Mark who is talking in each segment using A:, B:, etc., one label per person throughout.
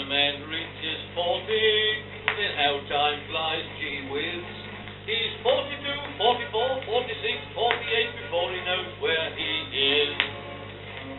A: a man reaches 40, then how time flies, gee whiz. He's 42, 44, 46, 48 before he knows where he is.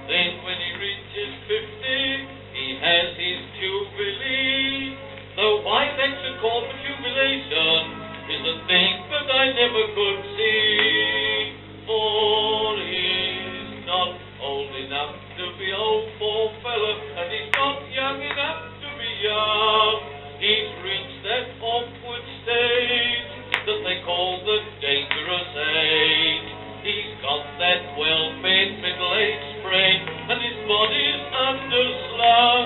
A: Then when he reaches 50, he has his jubilee. Though why that should call for jubilation is a thing that I never could see. For he's not old enough to be old, poor fella, and he's not young enough to be young. He's reached that awkward stage that they call the dangerous age. He's got that well-fed middle-aged frame, and his body's underslung.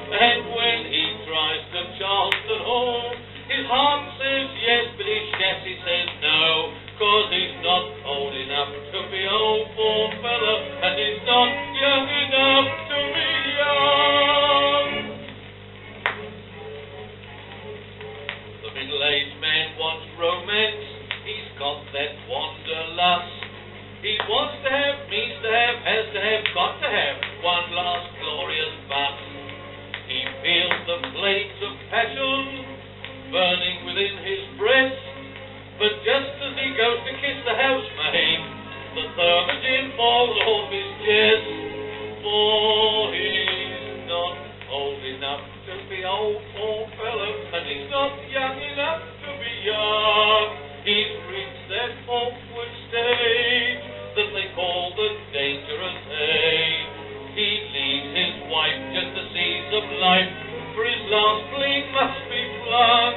A: And when he tries to Charleston home, his heart says yes, but his chassis says no, 'cause he's not old enough to be old, poor fella, and he's not young enough to be young. The middle-aged man wants romance. He's got that wanderlust. He wants to have, needs to have, has to have, got to have one last glorious bust. He feels the flames of passion burning within his breast, but just as he goes to kiss the housemaid, the Thermogene falls off his chest. For he's not old enough to be old, poor fellow, and he's not young enough to be young. He's reached that awkward stage that they call the dangerous age. He leaves his wife just to seize of life, for his last fling must be flung.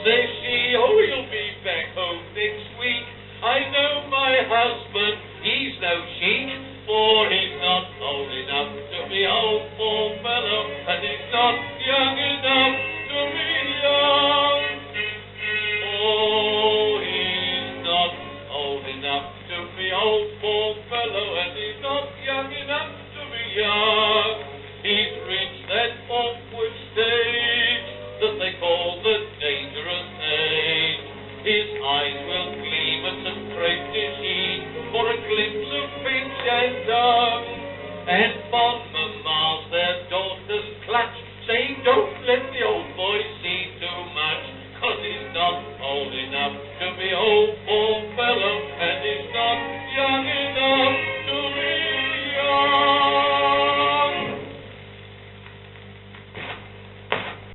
A: Says she, oh, he'll be back home next week. I know my husband, he's no cheek, for he's not old enough to be old, poor fellow, and he's not